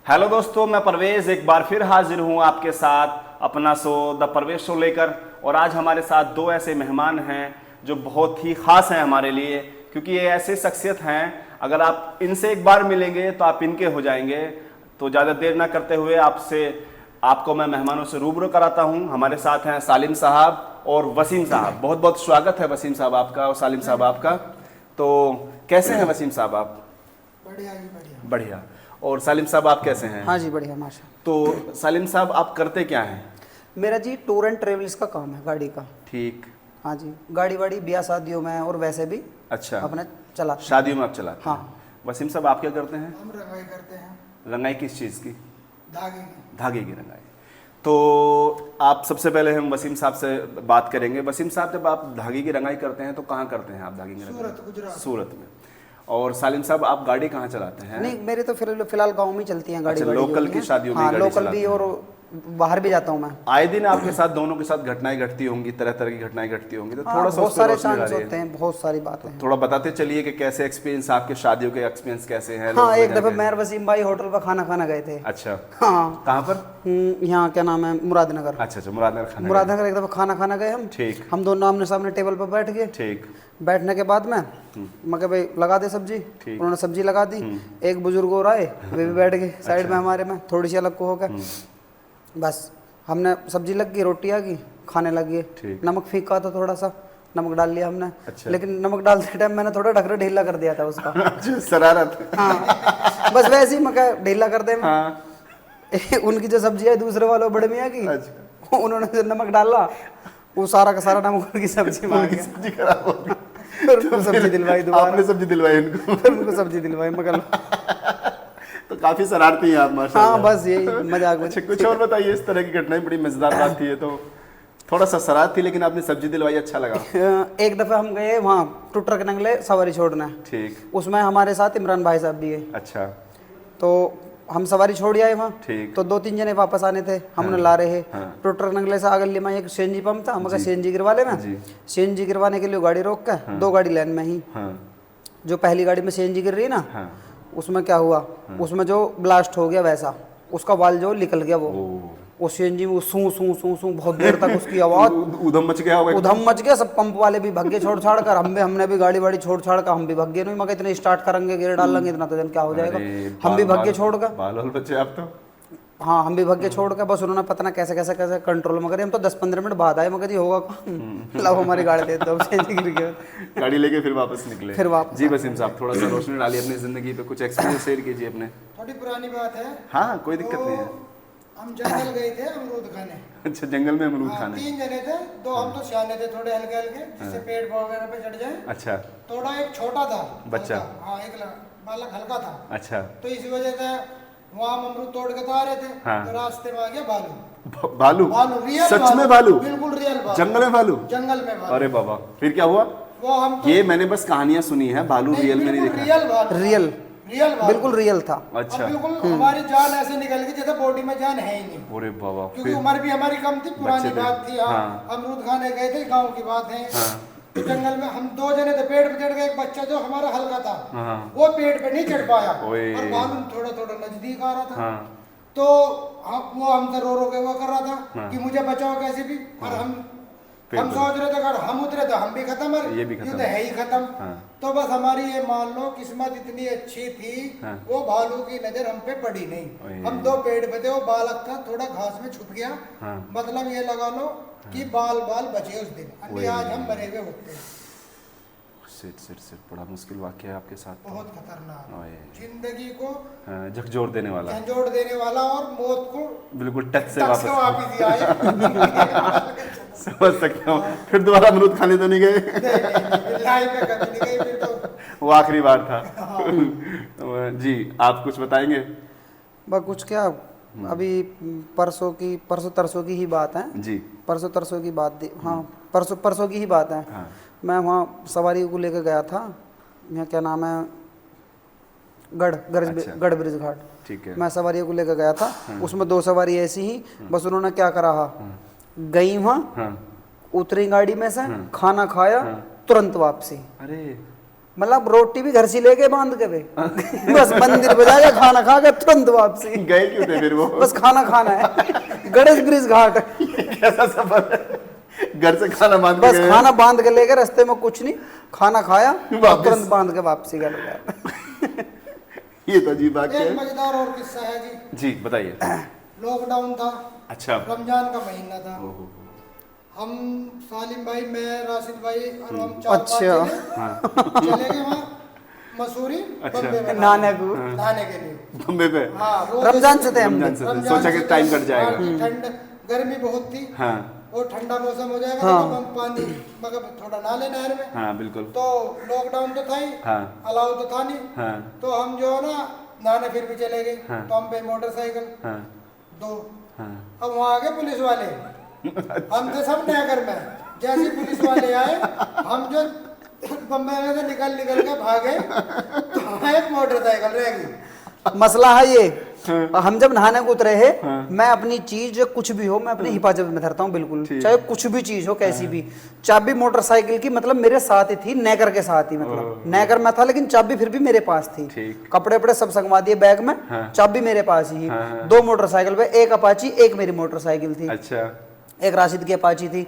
Hello दोस्तों, मैं परवेज एक बार फिर हाजिर हूं आपके साथ अपना शो द परवेज शो लेकर। और आज हमारे साथ दो ऐसे मेहमान हैं जो बहुत ही ख़ास हैं हमारे लिए, क्योंकि ये ऐसे शख्सियत हैं, अगर आप इनसे एक बार मिलेंगे तो आप इनके हो जाएंगे। तो ज़्यादा देर ना करते हुए आपको मैं मेहमानों से रूबरू कराता हूं। हमारे साथ हैं सालिम साहब और वसीम साहब। बहुत बहुत स्वागत है वसीम साहब आपका और सालिम साहब आपका। तो कैसे हैं वसीम साहब आप? बढ़िया जी, बढ़िया बढ़िया। और सालिम साहब आप कैसे हैं? हाँ जी, बढ़िया माशा। तो सालिम साहब आप करते क्या हैं? मेरा जी टूर एंड ट्रेवल्स का काम है, गाड़ी का। ठीक। हाँ जी, गाड़ी वाड़ी ब्याह शादियों में और वैसे भी अच्छा, अपने चलाते हैं। शादियों में आप चलाते हैं? हाँ। वसीम साहब आप क्या करते हैं? हम रंगाई करते हैं, रंगाई किस चीज़ की? धागे की। धागे की रंगाई। तो आप सबसे पहले हम वसीम साहब से बात करेंगे। वसीम साहब, जब आप धागे की रंगाई करते हैं तो कहाँ करते हैं आप धागे की रंगाई? सूरत, गुजरात। सूरत में। और सालिम साहब आप गाड़ी कहाँ चलाते हैं? नहीं, मेरे तो फिलहाल गांव में ही चलती हैं गाड़ी। अच्छा, वाड़ी लोकल जो की है। शादियों में हाँ, गाड़ी लोकल चलाते भी हैं। और बाहर भी जाता हूँ मैं। आए दिन आपके साथ दोनों के साथ घटनाएं घटती होंगी, तरह तरह की घटनाएं घटती होंगी, तो हाँ, थोड़ा सा बहुत उस पर सारे रोशनी चांस डालिए। होते हैं, बहुत सारी बातें हैं। थोड़ा बताते चलिए कि कैसे एक्सपीरियंस, आपके शादियों के एक्सपीरियंस कैसे हैं? हाँ, लोग एक वजह दफ़े कैसे? मैं और वसीम भाई होटल पर खाना खाना गए थे। अच्छा, हाँ। कहाँ पर? यहाँ क्या नाम है, मुरादनगर। अच्छा अच्छा, मुरादनगर खाना मुरादनगर एक दफ़ा खाना खाना गए हम। ठीक। हम दोनों आमने सामने टेबल पर बैठ गए। ठीक। बैठने के बाद में मैं कहा भाई लगा दे सब्जी। ठीक। उन्होंने सब्जी लगा दी। एक बुजुर्ग और आए, वे भी बैठ गए साइड में हमारे में, थोड़ी सी अलग को हो गए। बस हमने सब्जी लग गई, रोटी आ गई, खाने लग गए। ठीक। नमक फीका था, थोड़ा सा नमक डाल लिया हमने। अच्छा। लेकिन नमक डालते टाइम मैंने थोड़ा ढकरा ढीला कर दिया था उसका। अच्छा, शरारत। हाँ, बस वैसे ही मैं कहा ढीला कर दे। हाँ। उनकी जो सब्जी है दूसरे वालों बड़े मियाँ की, अच्छा। उन्होंने जो नमक डाला वो सारा का सारा नमक उनकी सब्जी में आ गया। सब्जी खराब हो गई। फिर उनको सब्जी दिलवाई दोबारा। आपने सब्जी दिलवाई इनको? फिर उनको सब्जी दिलवाई, मैं कहा तो काफी शरारती हैं आप माशाल्लाह। हाँ, बस यही मजाक में। अच्छा, कुछ और बताइए। इस तरह की घटनाएं बड़ी मजेदार बात थी ये तो। थोड़ा सा शरारत थी, लेकिन आपने सब्जी दिलवाई, अच्छा लगा। एक दफ़े हम गए वहाँ टूटर के नंगले सवारी छोड़ने। ठीक। उसमें हमारे साथ इमरान भाई साहब भी है। अच्छा। तो हम सवारी छोड़ आए वहाँ। ठीक। तो 2-3 जने वापस आने थे, हमने ला रहे। हाँ। टूटर नंगले से आगे में एक सीएनजी पंप था, हम कहा सीएनजी गिरवा ले। मैं जी। सीएनजी गिरवाने के लिए गाड़ी रोक के 2 गाड़ी लाइन में ही। हाँ। जो पहली गाड़ी में सीएनजी गिर रही है ना, हाँ। उसमें क्या हुआ, उसमें जो ब्लास्ट हो गया वैसा उसका वाल जो निकल गया, वो सीएनजी में सू सू सू सू बहुत देर तक उसकी आवाज उधम मच गया होगा। उधम मच गया। सब पंप वाले भी भगे छोड़ छाड़ कर, हमने भी गाड़ी वाड़ी छोड़ छाड़ कर हम भी भगे। नहीं मगर इतने स्टार्ट करेंगे, गियर डाल लेंगे, इतना तो दिन क्या हो जाएगा। हम भी भगे छोड़ कर। बाल बच्चे आप तो। हाँ, हम भी भगे छोड़ कर। बस उन्होंने पता ना कैसे कैसे कैसे कंट्रोल में करे। हम तो 10-15 मिनट बाद आए, मगर जी होगा कहाँ, लो हमारी गाड़ी दे दो, गिर गया। गाड़ी लेके फिर वापस निकले। फिर वापस। जी वसीम साहब, थोड़ा सा रोशनी डालिए अपनी जिंदगी पे, कुछ एक्सपीरियंस शेयर कीजिए अपने। थोड़ी पुरानी बात है। हाँ, कोई दिक्कत नहीं है। हम जंगल गए थे अमरूद खाने। अच्छा, जंगल में अमरूद हाँ, खाने। 3 जने थे। 2 हम तो सियाने थे, थोड़े हल्के हल्के, जिससे पेड़ वगैरह पे चढ़ जाए। अच्छा। थोड़ा एक छोटा था बच्चा। हल्का। हाँ, एक बालक हल्का था। अच्छा। तो इसी वजह से वहाँ हम अमरूद तोड़ के तो आ रहे थे। हाँ। तो रास्ते में आ गया भालू। भालू? भालू, रियल सच में भालू? बिल्कुल रियल भालू। जंगल में भालू? जंगल में भालू। अरे बाबा, फिर क्या हुआ? वो हम तो ये मैंने बस कहानियां सुनी है, भालू रियल में नहीं देखा। रियल भालू। रियल रियल भालू। बिल्कुल रियल था। अच्छा। अब बिल्कुल हमारी जान ऐसे निकल गई जैसे बॉडी में जान है ही नहीं। अरे बाबा, क्योंकि फिर? उम्र भी हमारी कम थी, पुरानी बच्चे थे। बात थी। हाँ। अमरूद खाने गए थे, गांव की बात है। हाँ। तो जंगल में हम 2 जने थे, पेड़ पे चढ़ गए। एक बच्चा जो हमारा हल्का था, हाँ। वो पेड़ पे नहीं चढ़ पाया ओए। और भालू थोड़ा थोड़ा नजदीक आ रहा था। हाँ। तो वो हमसे रो रो के वो कर रहा था हाँ। कि मुझे बचाओ कैसे भी। और हम फिर सोच रहे थे अगर हम उतरे तो हम भी खत्म, और ये भी खत्म। तो है ही खत्म। हाँ। तो बस हमारी ये मान लो किस्मत इतनी अच्छी थी, हाँ। वो भालू की नजर हम पे पड़ी नहीं। ओए। हम 2 पेड़ पे थे, वो बालक था, थोड़ा घास में छुप गया। हाँ। मतलब ये लगा लो कि बाल बचे उस दिन, ओए। आज हम मरे हुए होते। सिट बड़ा मुश्किल वाक्य है आपके साथ तो। बहुत खतरनाक, ओए। जिंदगी को हाँ, झकझोर देने वाला, झंझोड़ देने वाला और मौत को बिल्कुल टच से टच से वापस ही आए। समझ सकता हूँ। फिर दोबारा अमरूद खाने तो नहीं गए? लाइफ में कभी नहीं गई फिर तो। वो आखिरी बार था। जी, आप कुछ बताएंगे? बस कुछ क्या, अभी परसों तरसों की ही बात है जी। परसों तरसों की बात हाँ, परसों की ही बात है। हाँ। मैं वहाँ सवारी को लेकर गया था, यहाँ क्या नाम है, अच्छा। गढ़ ब्रिज घाट। ठीक है। मैं सवारी को लेकर गया था। उसमें 2 सवारी ऐसी ही, बस उन्होंने क्या करा, गई वहाँ, हाँ। उतरी गाड़ी में से, खाना खाया, तुरंत वापसी। अरे मतलब रोटी भी घर से लेके बांध के वे बस मंदिर बजाया, खाना खा के तुरंत वापसी। गए क्यों थे फिर वो? बस खाना खाना है। गणेश ब्रिज घाट। कैसा सफर है? घर से खाना बांध के बस गए? खाना बांध के लेके, रास्ते में कुछ नहीं, खाना खाया और वापस। तुरंत बांध के वापसी कर गया। ये तो अजीब बात एक है। मजेदार और किस्सा है जी। जी बताइए। लॉकडाउन था, अच्छा। रमजान का महीना था। ओहो। हम सालिम भाई, मैं, राशिद भाई और हम चार पांच अच्छा। जने चले गए वहाँ मसूरी, अच्छा। बम्बे में नाने को नहाने के लिए। बम्बे पे? हाँ, रोज रमजान से थे हम। रमजान से थे। रमजान सोचा कि से टाइम थे। कट जाएगा। हाँ, ठंड, गर्मी बहुत थी हाँ और ठंडा मौसम हो जाएगा हाँ। तो हम पानी मगर थोड़ा नहा ले नहर में। हाँ बिल्कुल। तो लॉकडाउन तो था ही, हाँ अलाउ तो था नहीं। हाँ तो हम जो है ना नहाने फिर भी चले गए। हाँ। तो हम पे मोटरसाइकिल हाँ 2। हाँ। अब वहाँ आ गए पुलिस वाले, हम थे सब नगर में। जैसे पुलिस वाले आए, हम जो बम्बे में से निकल के भागे तो वहाँ एक मोटरसाइकिल रह गई। मसला है ये, हम जब नहाने को उतरे हैं, मैं अपनी चीज कुछ भी हो मैं अपनी हिफाजत में धरता हूँ बिल्कुल, चाहे कुछ भी चीज हो कैसी भी। चाबी मोटरसाइकिल की मतलब मेरे साथ ही थी, नेकर के साथ ही, मतलब नेकर में था लेकिन चाबी फिर भी मेरे पास थी। ठीक। कपड़े वपड़े सब संगवा दिए बैग में, चाबी मेरे पास ही। 2 मोटरसाइकिल पे, एक अपाची एक मेरी मोटरसाइकिल थी, अच्छा। एक राशिद की अपाची थी।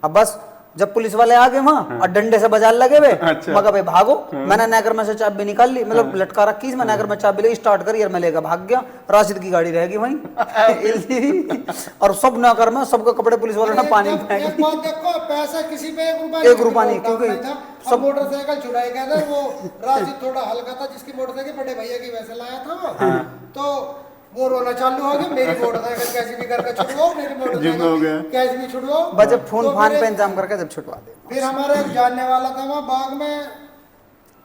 अब बस जब पुलिस वाले आ गए वहां और डंडे से बजाने लगे वे, अच्छा। मगर भाई भागो। मैंने नगर में से चाबी निकाल ली, मतलब लटका रखी, मैं नगर में चाबी लेके स्टार्ट करी और मैं लेकर भाग गया। राशिद की गाड़ी रहेगी वहीं और सब नगर में सबके कपड़े पुलिस वालों ने पानी में एक फेंक बात देखो, पैसा किसी पे 1 रुपया एक रुपया नहीं, क्योंकि सब सब- मोटरसाइकिल छुड़ाया गया था। वो राशिद थोड़ा हल्का था, जिसकी मोटरसाइकिल बड़े भैया की वैसे लाया था वो। तो वो रोना चालू हो गया, मेरी मोटरसाइकिल कैसी भी करके छुड़वाओ, मेरी जिम्मे हो मोटरसाइकिल गया। कैसी भी छुड़वाओ। बस जब फोन तो फान फिर- पे इंतजाम करके जब छुटवा दे। फिर हमारा एक जानने वाला था वहाँ बाग में,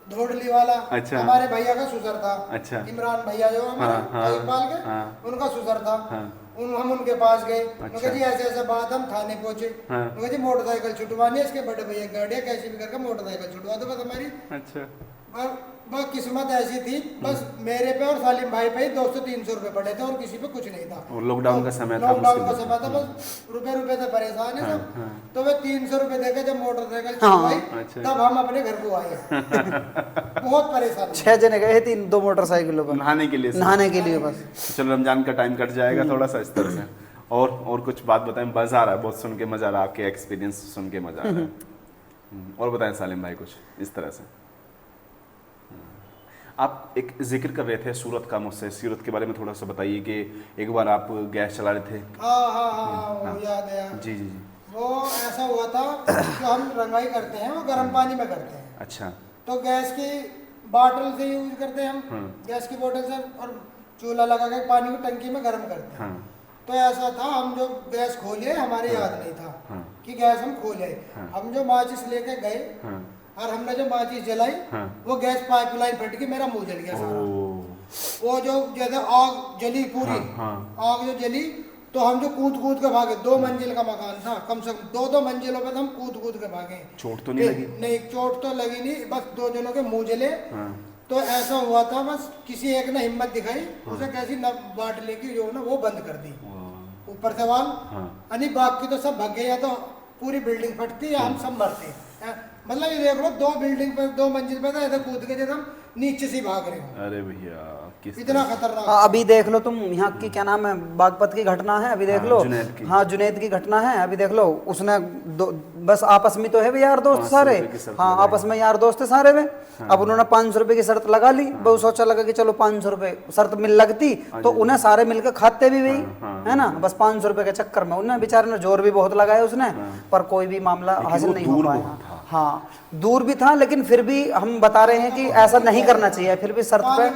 धोडली वाला। अच्छा। हमारे भैया का सुसर था। अच्छा। इमरान भैया जो हमारे हाँ, इकबाल के, हाँ। उनका सुसर था। हाँ। हम उनके पास गए, अच्छा। उनके जी ऐसे ऐसे बात, हम थाने पहुंचे। हाँ। उनके जी मोटरसाइकिल छुटवानी है, इसके बड़े भैया गाड़ी है, कैसी भी करके मोटरसाइकिल छुटवा दो बस हमारी। अच्छा। बस किस्मत ऐसी थी, बस मेरे पे और सालिम भाई पे 200-300 रुपए पड़े थे और किसी पे कुछ नहीं था। और लॉकडाउन का समय था, लॉकडाउन का मुश्किल समय था, बस रुपए से परेशान है सब। हाँ। तो वे 300 रुपए देके जब मोटरसाइकिल हाँ। छुड़वाई, अच्छा। तब हम अपने घर को आए। बहुत परेशान थे। 6 जने गए थे 2 मोटरसाइकिलों पर नहाने के लिए? नहाने के लिए बस। चलो रमजान का टाइम कट जाएगा थोड़ा सा इस तरह से। और कुछ बात बताएं, मजा आ रहा है बहुत सुन के, मजा आ रहा है आपके एक्सपीरियंस सुन के, मजा आ रहा है। और बताएं सालिम भाई कुछ इस तरह से। आप एक जिक्र कर रहे थे सूरत का, मुझसे सूरत के बारे में थोड़ा सा बताइए कि एक बार आप गैस चला रहे थे। हाँ, वो याद है। जी जी जी। वो ऐसा हुआ था कि हम रंगाई करते हैं, वो गर्म पानी में करते हैं। अच्छा। तो गैस की बॉटल से यूज करते हैं हम, गैस की बोतल से, और चूल्हा लगा के पानी को टंकी में गर्म करते हैं। हाँ तो ऐसा था, हम जो गैस खोले, हमारे याद नहीं था हाँ। कि गैस हम खोले। हम जो माचिस लेके गए हाँ और हमने जो माचिस जलाई, हाँ। वो गैस पाइपलाइन फट गई, मेरा मुंह जल गया सारा। ओ। वो जो जैसे आग जली पूरी, हाँ। आग जो जली, तो हम जो कूद के भागे। 2 मंजिल का मकान था, कम से कम 2 मंजिलों पे तो हम कूद के भागे। चोट तो नहीं लगी? नहीं, चोट तो लगी नहीं, बस 2 जनों के मुंह जले। हाँ। तो ऐसा हुआ था, बस किसी एक ने हिम्मत दिखाई, उसे कैसी न बाटले की जो ना वो बंद कर दी ऊपर से वाल। यानी बाकी तो सब भाग गए, या तो पूरी बिल्डिंग फटती या हम सब मरते। मतलब ये देख लो, 2 बिल्डिंग पे 2 मंजिल पे था, ऐसे कूद के जैसे हम नीचे से भाग रहे हो। अरे भैया किस इतना खतरनाक। अभी देख लो तुम, यहाँ की क्या नाम है, बागपत की घटना है, अभी देख लो। जुनैद की। हाँ, जुनैद की घटना है, अभी देख लो। उसने बस आपस में तो है भी यार दोस्त 500 सारे, रुपए की शर्त हाँ लगाई। आपस में यार दोस्त है सारे में। अब उन्होंने 500 रुपए की शर्त लगा ली। वो सोचा लगा कि चलो 500 रुपए शर्त मिल लगती तो उन्हें सारे मिलकर खाते भी वही, है ना। बस 500 रुपए के चक्कर में उन्हें बेचारे ने जोर भी बहुत लगाया उसने, पर कोई भी मामला हासिल नहीं हो पाया। हाँ, दूर भी था, लेकिन फिर भी हम बता रहे हैं कि ऐसा नहीं करना चाहिए। फिर भी शर्त पे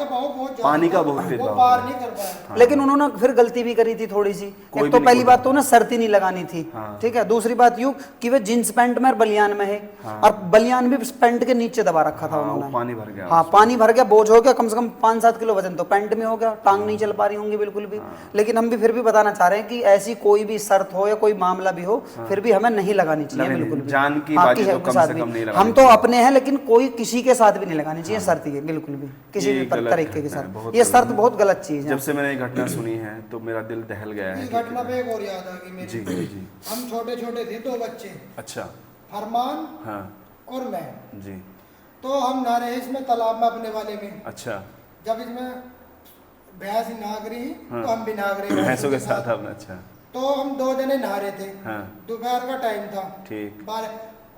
पानी का बहुत तेज वो बहाव पार नहीं कर पाया। लेकिन उन्होंने फिर गलती भी करी थी थोड़ी सी। एक तो पहली बात तो उन्हें शर्त ही नहीं लगानी थी, ठीक है। दूसरी बात यूं कि वे जींस पैंट में और बलियान में है, और बलियान भी पैंट के नीचे दबा रखा था उन्होंने। पानी भर गया। हाँ, पानी भर गया, बोझ हो गया, कम से कम 5-7 किलो वजन तो पैंट में हो गया, टांग नहीं चल पा रही होंगी बिल्कुल भी। लेकिन हम भी फिर भी बताना चाह रहे हैं कि ऐसी कोई भी शर्त हो या कोई मामला भी हो, फिर भी हमें नहीं लगानी चाहिए बिल्कुल भी। जान की हाँ, बाजी किसी तो के कम साथ से भी। कम नहीं लगानी हम तो अपने हैं, लेकिन कोई किसी के साथ भी नहीं लगानी चाहिए शर्त ये, बिल्कुल भी किसी ये भी गलत तरीके के है, साथ। बहुत ये गलत शर्त है। बहुत गलत चीज है। जब से मैंने ये घटना सुनी है तो मेरा दिल दहल गया है इस कि- घटना पे एक और याद आ गई मेरी। जी जी जी। हम छोटे छोटे थे, 2 बच्चे, अच्छा। फरमान हाँ और मैं। जी। तो हम नहा रहे इसमें तालाब में अपने वाले में। अच्छा। जब इसमें भैंस नाग रही हाँ। तो हम भी नाग रहे भैंसों के साथ अपना। अच्छा। तो हम 2 जने नहा रहे थे। हाँ। दोपहर का टाइम था। ठीक।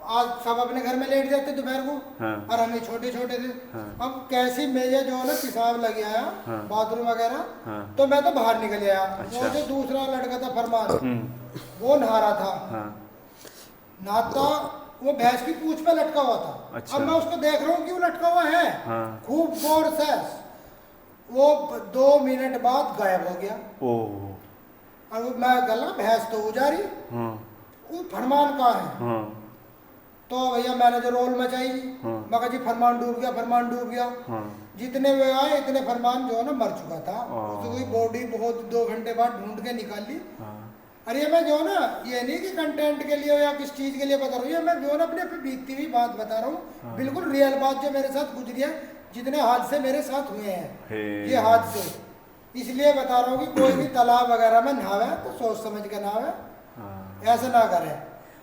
आज सब अपने घर में लेट जाते दोपहर को। हाँ। और हम छोटे छोटे थे। हाँ। अब कैसी मेजे जो है ना पेशाब लग गया हाँ। बाथरूम वगैरह। हाँ। तो मैं तो बाहर निकल गया। अच्छा। वो जो दूसरा लड़का था फरमान वो नहा रहा था। हाँ। नहाता वो भैंस की पूंछ पे लटका हुआ था। अच्छा। अब मैं उसको देख रहा हूँ कि वो लटका हुआ है। हाँ। खूब जोर से वो 2 मिनट बाद गायब हो गया। ओह। और वो मैं गला भैंस तो उजारी। हाँ। वो फरमान कहाँ है? हाँ। तो भैया मैंने जो रोल मचाई हाँ। मैं कहा जी फरमान डूब गया, फरमान डूब गया। हाँ। जितने वे आए इतने फरमान जो है ना मर चुका था। ओह। उसकी बॉडी बहुत 2 घंटे बाद ढूंढ के निकाल ली। हाँ। अरे मैं जो है ना ये नहीं कि कंटेंट के लिए या किस चीज के लिए बता रहा हूँ, ये मैं जो है ना अपने बीतती हुई बात बता रहा हूँ। बिल्कुल रियल बात जो मेरे साथ गुजरी है, जितने हादसे मेरे साथ हुए हैं ये हादसे, इसलिए बता रहा हूँ कि कोई भी तालाब वगैरह में नहावे तो सोच समझ के नहावे, ऐसा ना करे।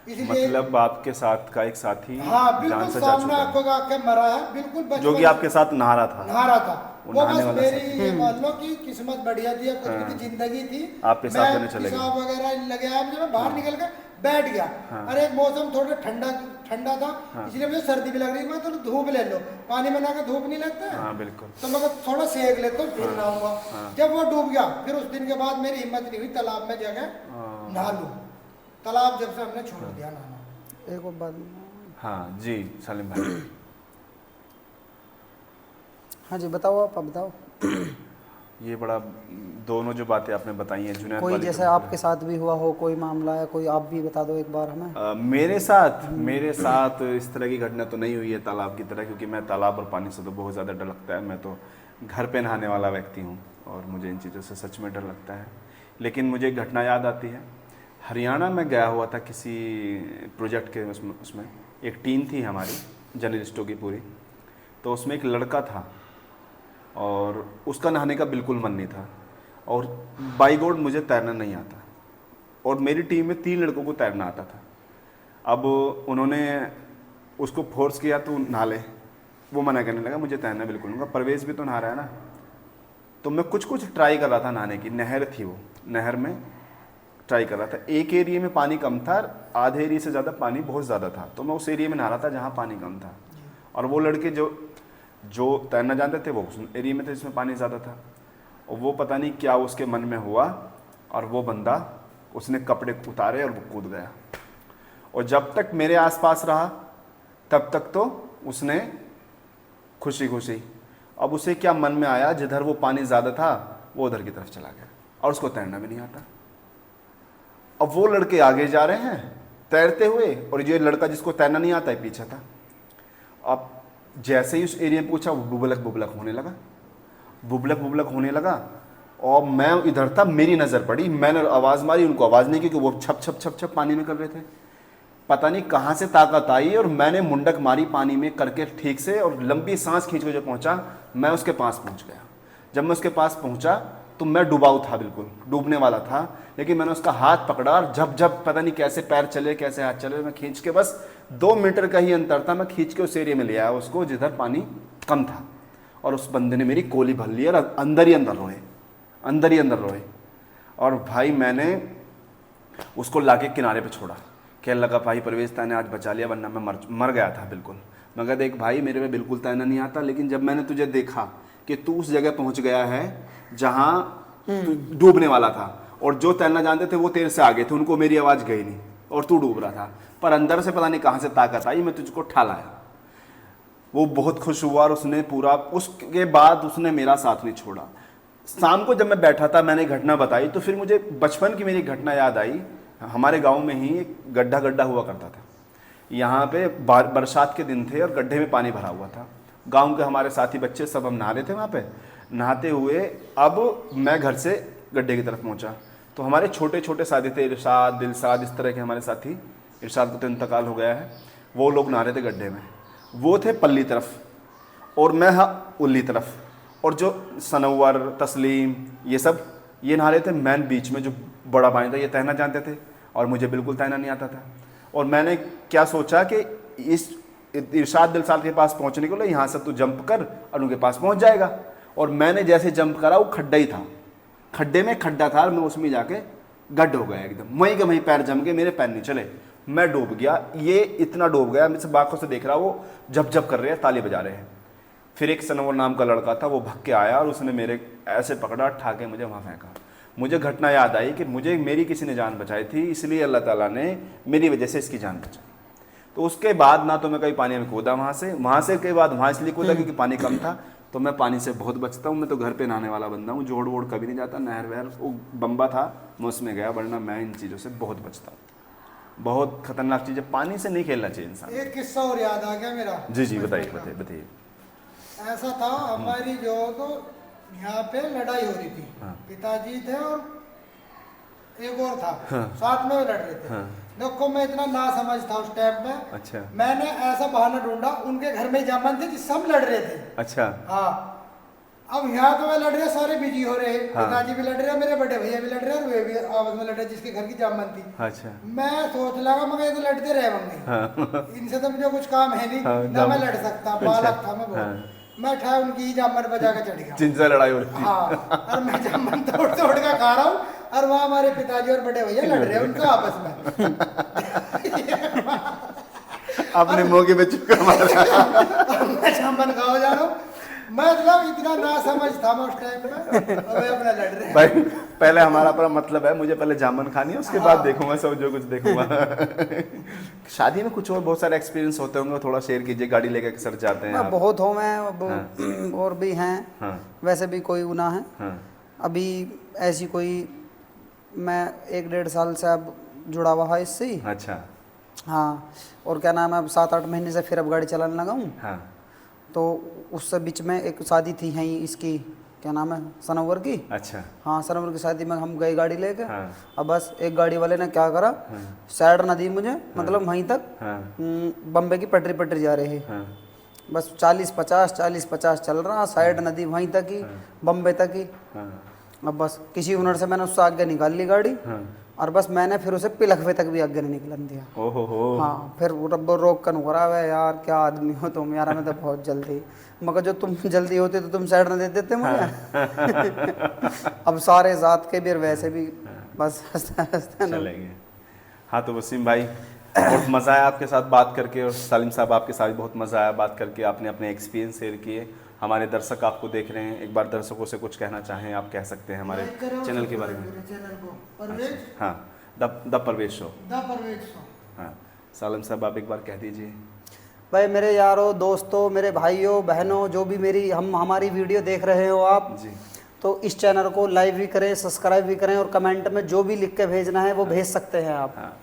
इसलिए मतलब आपके साथ का एक साथी हाँ जान बिल्कुल से जा सामने चुका है, आंखों का आके मरा है बिल्कुल बचपन जो कि आपके साथ नहा रहा था। नहा रहा था। वो वो नहाने बस वाला मेरी ये मान लो कि किस्मत बढ़िया थी, कुछ भी थी, जिंदगी थी। आप पेशाब करने चले गए। पेशाब वगैरह लगे आया मुझे, मैं बाहर निकल के बैठ गया। अरे मौसम थोड़ा ठंडा ठंडा था, इसलिए मुझे सर्दी भी लग रही थी। मैं थोड़ा धूप ले लो, पानी में नहा के धूप नहीं लगता है। हाँ बिल्कुल। तो मैं थोड़ा सेक लेता हूँ फिर नहाऊंगा। जब वो डूब गया फिर उस दिन के बाद मेरी हिम्मत नहीं हुई तालाब में जगह नहा लूं। तालाब जब से हमने छोड़ दिया नहाना। एक और बात। हाँ जी सलीम भाई। हाँ जी बताओ, आप बताओ। ये बड़ा दोनों जो बातें आपने बताई हैं जुनैद कोई वाली, जैसे आपके साथ भी हुआ हो कोई मामला है, कोई आप भी बता दो एक बार हमें। मेरे साथ इस तरह की घटना तो नहीं हुई है तालाब की तरह, क्योंकि मैं तालाब और पानी से तो बहुत ज़्यादा डर लगता है। मैं तो घर पे नहाने वाला व्यक्ति हूँ और मुझे इन चीज़ों से सच में डर लगता है। लेकिन मुझे एक घटना याद आती है। हरियाणा में गया हुआ था किसी प्रोजेक्ट के उसमें एक टीम थी हमारी जर्नलिस्टों की पूरी। तो उसमें एक लड़का था और उसका नहाने का बिल्कुल मन नहीं था, और बाई गॉड मुझे तैरना नहीं आता, और मेरी टीम में 3 लड़कों को तैरना आता था। अब उन्होंने उसको फोर्स किया तो नहा ले, वो मना करने लगा मुझे तैरना बिल्कुल नहीं। परवेज़ भी तो नहा रहा है ना। तो मैं कुछ ट्राई कर रहा था नहाने की, नहर थी वो, नहर में ट्राई कर रहा था। एक एरिया में पानी कम था, आधे एरिया से ज़्यादा पानी बहुत ज़्यादा था, तो मैं उस एरिया में नहा रहा था जहाँ पानी कम था। और वो लड़के जो तैरना जानते थे वो उस एरिया में थे जिसमें पानी ज़्यादा था। और वो पता नहीं क्या उसके मन में हुआ, और वो बंदा उसने कपड़े उतारे और वो कूद गया। और जब तक मेरे आसपास रहा तब तक तो उसने खुशी खुशी, अब उसे क्या मन में आया, जिधर वो पानी ज़्यादा था वो उधर की तरफ चला गया, और उसको तैरना भी नहीं आता। अब वो लड़के आगे जा रहे हैं तैरते हुए, और ये लड़का जिसको तैरना नहीं आता है पीछे था। अब जैसे ही उस एरिया में पूछा, वो बुबलक बुबलक होने लगा, और मैं इधर था, मेरी नज़र पड़ी, मैंने आवाज़ मारी, उनको आवाज़ नहीं की, क्योंकि वो छप छप छप छप पानी में कर रहे थे। पता नहीं कहाँ से ताकत आई और मैंने मुंडक मारी पानी में करके ठीक से, और लंबी सांस खींच के जो पहुँचा, मैं उसके पास पहुँच गया। जब मैं उसके पास पहुँचा तो मैं डूबाऊ था, बिल्कुल डूबने वाला था, लेकिन मैंने उसका हाथ पकड़ा और जब पता नहीं कैसे पैर चले कैसे हाथ चले, मैं खींच के, बस 2 मीटर का ही अंतर था, मैं खींच के उस एरिया में ले आया उसको जिधर पानी कम था। और उस बंदे ने मेरी गोली भर ली और अंदर ही अंदर रोए। और भाई मैंने उसको लाके किनारे पे छोड़ा, कहने लगा भाई परवेज़ तैने आज बचा लिया, वरना मैं मर गया था बिल्कुल। मगर देख भाई मेरे में बिल्कुल तैरना नहीं आता, लेकिन जब मैंने तुझे देखा कि तू उस जगह पहुंच गया है जहाँ तू डूबने वाला था, और जो तैरना जानते थे वो तेरे से आगे थे, उनको मेरी आवाज़ गई नहीं और तू डूब रहा था, पर अंदर से पता नहीं कहाँ से ताकत आई, मैं तुझको उठा लाया। वो बहुत खुश हुआ और उसने पूरा, उसके बाद उसने मेरा साथ नहीं छोड़ा। शाम को जब मैं बैठा था, मैंने घटना बताई, तो फिर मुझे बचपन की मेरी घटना याद आई। हमारे गांव में ही एक गड्ढा हुआ करता था, यहाँ पे बरसात के दिन थे और गड्ढे में पानी भरा हुआ था। गांव के हमारे साथी बच्चे सब हम नहा रहे थे वहाँ पे, नहाते हुए अब मैं घर से गड्ढे की तरफ पहुँचा, तो हमारे छोटे छोटे साथी थे, इरशाद, दिलशाद, इस तरह के हमारे साथी। इरशाद को तो इंतकाल हो गया है। वो लोग नहा रहे थे गड्ढे में, वो थे पल्ली तरफ और मैं उल्ली तरफ, और जो सनवर, तस्लीम, ये सब ये नहा रहे थे। मैं बीच में, जो बड़ा पानी था, ये तैरना जानते थे और मुझे बिल्कुल तैरना नहीं आता था। और मैंने क्या सोचा कि इस इरशाद दिलसाल के पास पहुंचने के लिए यहाँ से तू जंप कर और उनके पास पहुंच जाएगा। और मैंने जैसे जंप करा वो खड्डा ही था, खड्डे में खड्डा था और मैं उसमें जाके गड्ढ हो गया एकदम, वहीं के वहीं पैर जम के मेरे पैर नहीं चले, मैं डूब गया। ये इतना डूब गया, मैं सब आंखों से देख रहा, वो जप जप कर रहे हैं, ताली बजा रहे हैं। फिर एक सनवर नाम का लड़का था, वो भग के आया और उसने मेरे ऐसे पकड़ा, ठाके मुझे वहाँ फेंका। मुझे घटना याद आई कि मुझे मेरी किसी ने जान बचाई थी, इसलिए अल्लाह ताला ने मेरी वजह से इसकी जान बचाई। तो उसके बाद ना तो मैं कहीं पानी में कूदा वहाँ से के बाद वहाँ इसलिए कूदा क्योंकि पानी कम था। तो मैं पानी से बहुत बचता हूँ, मैं तो घर पे नहाने वाला बंदा हूँ, जोड़ वोड़ कभी नहीं जाता, नहर वहर वो बम्बा था मैं उसमें गया, वरना मैं इन चीज़ों से बहुत बचता हूँ। बहुत खतरनाक चीज़ है, पानी से नहीं खेलना चाहिए इंसान। एक किस्सा और याद आ गया मेरा। जी जी बताइए बताइए बताइए। ऐसा था हमारी जो तो यहाँ पे लड़ाई हो रही थी, हाँ। पिताजी थे और एक और था, हाँ। साथ में वो लड़ रहे थे। हाँ। देखो मैं इतना ना समझ था उस टाइम में। अच्छा। मैंने ऐसा बहाना ढूंढा, उनके घर में जामन थे जिस सब लड़ रहे थे। अच्छा। हाँ। अब यहाँ तो मैं लड़ रहे, सारे बिजी हो रहे हैं, हाँ। पिताजी भी लड़ रहे हैं, मेरे बड़े भैया भी लड़ रहे हैं और वे भी आपस में लड़ रहे, जिसके घर की जामन थी। अच्छा। मैं सोच लगा मगर ये तो लड़ते रहे होंगे, हाँ। इनसे तो मुझे कुछ काम है नहीं, हाँ, ना मैं लड़ सकता, बालक था मैं बहुत। हाँ। मैं ठा उनकी ही जामन बजा के चढ़ गया। जिनसे लड़ाई हो रही थी। हाँ, और मैं जामन तोड़ तोड़ के खा रहा हूँ और वहाँ हमारे पिताजी और बड़े भैया लड़ रहे हैं उनका आपस में। अपने मौके पे चुपकर मारा। मैं जामन खाओ जा रहा हूँ, मैं मतलब इतना ना समझ था मैं उस टाइम में, और वे अपना लड़ रहे हैं। भाई पहले हमारा पूरा मतलब है, मुझे पहले जामन खानी है, उसके बाद देखूंगा सब जो कुछ देखूंगा। शादी में कुछ और बहुत सारे एक्सपीरियंस होते होंगे, थोड़ा शेयर कीजिए। गाड़ी लेकर सर जाते हैं आप। बहुत हो मैं और भी हैं। हाँ। वैसे भी कोई गुनाह है। हाँ। अभी ऐसी कोई, मैं 1-1.5 साल से अब जुड़ा हुआ है इससे ही। अच्छा। हाँ, और क्या नाम है, अब 7-8 महीने से फिर अब गाड़ी चलाने लगा हूँ। हाँ। तो उससे बीच में एक शादी थी यहीं इसकी, क्या नाम है, सनोवर की। अच्छा। हाँ, सनोवर की शादी में हम गए गाड़ी लेके। हाँ। अब बस एक गाड़ी वाले ने क्या करा, साइड ना दी मुझे, मतलब वहीं तक हाँ। बम्बे की पटरी जा रही है। हाँ। बस 40-50 चल रहा, साइड नदी वहीं तक ही, बम्बे तक ही। हाँ। अब बस किसी हुनर से मैंने उससे आगे निकाल ली गाड़ी, हाँ। और बस मैंने फिर उसे पिलखवे तक भी आगे नहीं निकलन दिया। ओहो हो। हाँ, फिर वो रब्बो रोक कर करा हुआ, यार क्या आदमी हो तुम यार, हमें तो बहुत जल्दी, मगर जो तुम जल्दी होते तो तुम साइड न दे देते मुझे। अब सारे साथ के भी वैसे भी बस हंसते चलेंगे। हाँ तो वसीम भाई, बहुत मज़ा आया आपके साथ बात करके, और सालिम साहब आपके साथ बहुत मज़ा आया बात करके। आपने अपने एक्सपीरियंस शेयर किए। हमारे दर्शक आपको देख रहे हैं, एक बार दर्शकों से कुछ कहना चाहें आप कह सकते हैं हमारे चैनल के बारे में। चैनल को परवेज, हाँ, the Parvez show. The Parvez show. हाँ, सालिम साहब आप एक बार कह दीजिए। भाई मेरे यारों, दोस्तों, मेरे भाइयों बहनों, जो भी मेरी हमारी वीडियो देख रहे हो आप जी, तो इस चैनल को लाइक भी करें, सब्सक्राइब भी करें, और कमेंट में जो भी लिख के भेजना है वो भेज सकते हैं आप। हाँ।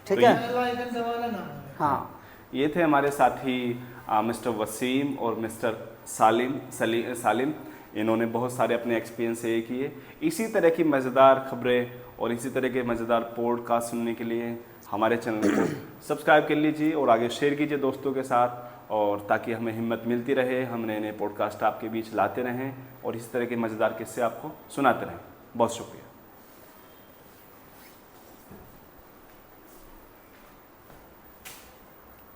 ठीक तो है। बेल आइकन दबाना ना भूलें। हाँ, ये थे हमारे साथी मिस्टर वसीम और मिस्टर सालिम। इन्होंने बहुत सारे अपने एक्सपीरियंस शेयर किए। इसी तरह की मज़ेदार खबरें और इसी तरह के मज़ेदार पॉडकास्ट सुनने के लिए हमारे चैनल को सब्सक्राइब कर लीजिए और आगे शेयर कीजिए दोस्तों के साथ, और ताकि हमें हिम्मत मिलती रहे, हम नए नए पॉडकास्ट आपके बीच लाते रहें और इसी तरह के मज़ेदार किस्से आपको सुनाते रहें। बहुत शुक्रिया।